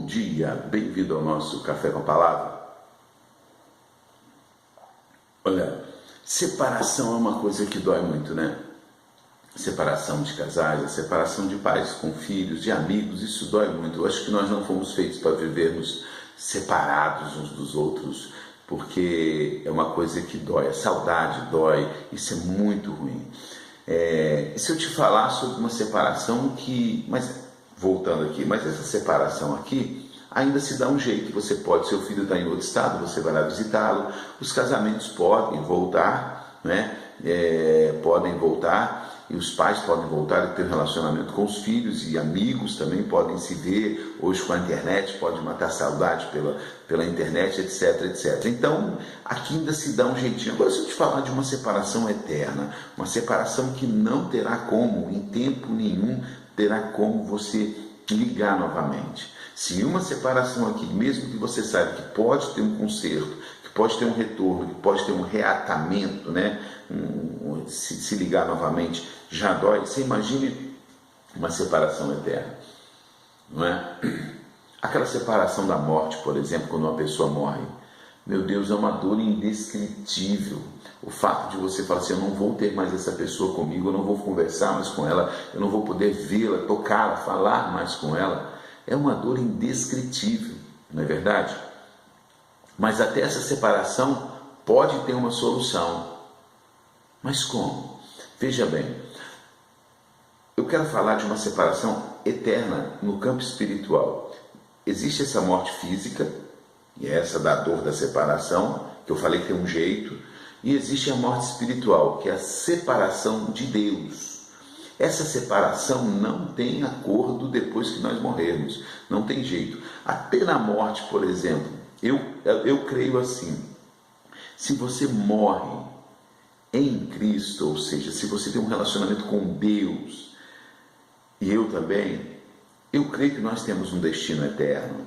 dia, bem-vindo ao nosso Café com a Palavra. Olha, separação é uma coisa que dói muito, né? Separação de casais, a separação de pais com filhos, de amigos, isso dói muito. Eu acho que nós não fomos feitos para vivermos separados uns dos outros, porque é uma coisa que dói, a saudade dói, isso é muito ruim. E se eu te falar sobre uma separação voltando aqui, mas essa separação aqui ainda se dá um jeito, você pode, seu filho está em outro estado, você vai lá visitá-lo, os casamentos podem voltar, né? Podem voltar, e os pais podem voltar a ter um relacionamento com os filhos, e amigos também podem se ver, hoje com a internet, pode matar a saudade pela internet, etc, etc. Então, aqui ainda se dá um jeitinho. Agora, se eu te falar de uma separação eterna, uma separação que não terá como, em tempo nenhum, terá como você ligar novamente. Se uma separação aqui, mesmo que você saiba que pode ter um conserto, que pode ter um retorno, que pode ter um reatamento, né? Se ligar novamente, já dói. Você imagine uma separação eterna, não é? Aquela separação da morte, por exemplo, quando uma pessoa morre. Meu Deus, é uma dor indescritível. O fato de você falar assim, eu não vou ter mais essa pessoa comigo, eu não vou conversar mais com ela, eu não vou poder vê-la, tocá-la, falar mais com ela, é uma dor indescritível, não é verdade? Mas até essa separação pode ter uma solução. Mas como? Veja bem, eu quero falar de uma separação eterna no campo espiritual. Existe essa morte física, e é essa da dor da separação, que eu falei que tem um jeito, e existe a morte espiritual, que é a separação de Deus. Essa separação não tem acordo depois que nós morrermos, não tem jeito. Até na morte, por exemplo, eu creio assim, se você morre em Cristo, ou seja, se você tem um relacionamento com Deus, e eu também, eu creio que nós temos um destino eterno.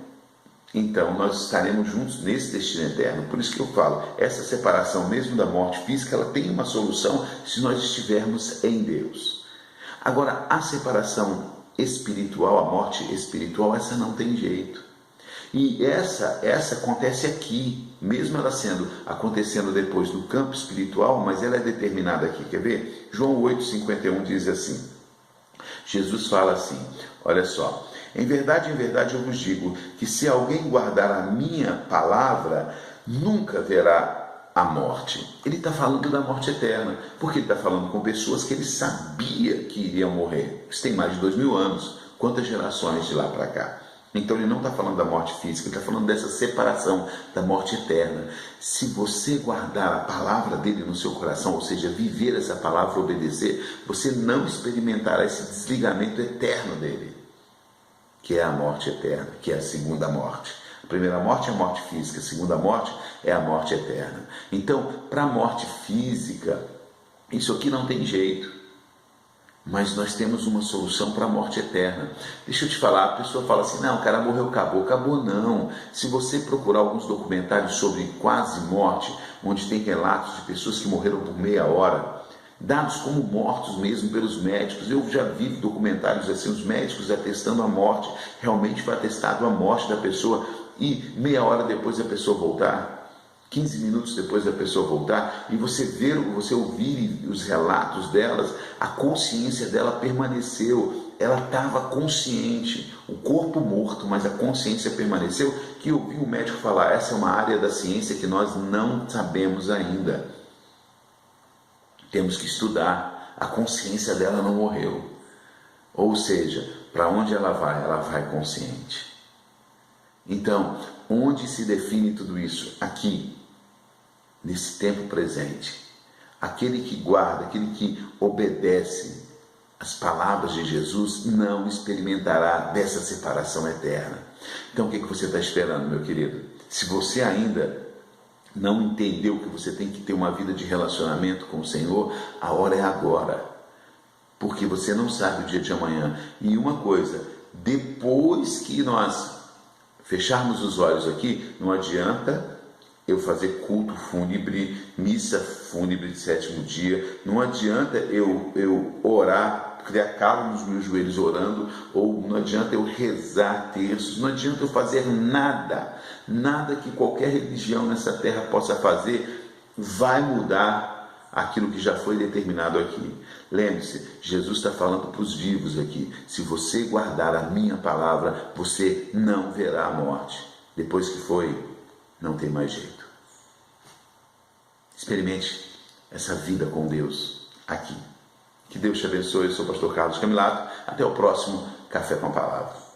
Então, nós estaremos juntos nesse destino eterno. Por isso que eu falo, essa separação mesmo da morte física, ela tem uma solução se nós estivermos em Deus. Agora, a separação espiritual, a morte espiritual, essa não tem jeito. E essa acontece aqui, mesmo ela acontecendo depois no campo espiritual, mas ela é determinada aqui. Quer ver? João 8,51 diz assim, Jesus fala assim, olha só, em verdade eu vos digo que se alguém guardar a minha palavra, nunca verá a morte. Ele está falando da morte eterna, porque ele está falando com pessoas que ele sabia que iriam morrer. Isso tem mais de 2000 anos, quantas gerações de lá para cá. Então ele não está falando da morte física, ele está falando dessa separação, da morte eterna. Se você guardar a palavra dele no seu coração, ou seja, viver essa palavra, obedecer, você não experimentará esse desligamento eterno dele, que é a morte eterna, que é a segunda morte. A primeira morte é a morte física, a segunda morte é a morte eterna. Então, para a morte física, isso aqui não tem jeito. Mas nós temos uma solução para a morte eterna. Deixa eu te falar, a pessoa fala assim, não, o cara morreu, acabou. Acabou não. Se você procurar alguns documentários sobre quase morte, onde tem relatos de pessoas que morreram por meia hora, dados como mortos mesmo pelos médicos, eu já vi documentários assim, os médicos atestando a morte, realmente foi atestado a morte da pessoa, e meia hora depois a pessoa voltar, 15 minutos depois da pessoa voltar, e você ouvir os relatos delas, a consciência dela permaneceu, ela estava consciente, o corpo morto, mas a consciência permaneceu, que eu vi o médico falar, essa é uma área da ciência que nós não sabemos ainda. Temos que estudar, a consciência dela não morreu. Ou seja, para onde ela vai consciente. Então, onde se define tudo isso? Aqui, nesse tempo presente. Aquele que guarda, aquele que obedece as palavras de Jesus não experimentará dessa separação eterna. Então, o que você está esperando, meu querido? Se você ainda não entendeu que você tem que ter uma vida de relacionamento com o Senhor, a hora é agora. Porque você não sabe o dia de amanhã. E uma coisa, depois que nós fecharmos os olhos aqui, não adianta eu fazer culto fúnebre, missa fúnebre de sétimo dia, não adianta eu orar criar calo nos meus joelhos orando, ou não adianta eu rezar terços, não adianta eu fazer nada, nada que qualquer religião nessa terra possa fazer vai mudar aquilo que já foi determinado aqui. Lembre-se, Jesus está falando para os vivos aqui: se você guardar a minha palavra, você não verá a morte. Depois que foi, não tem mais jeito. Experimente essa vida com Deus aqui. Que Deus te abençoe. Eu sou o pastor Carlos Camilato. Até o próximo Café com a Palavra.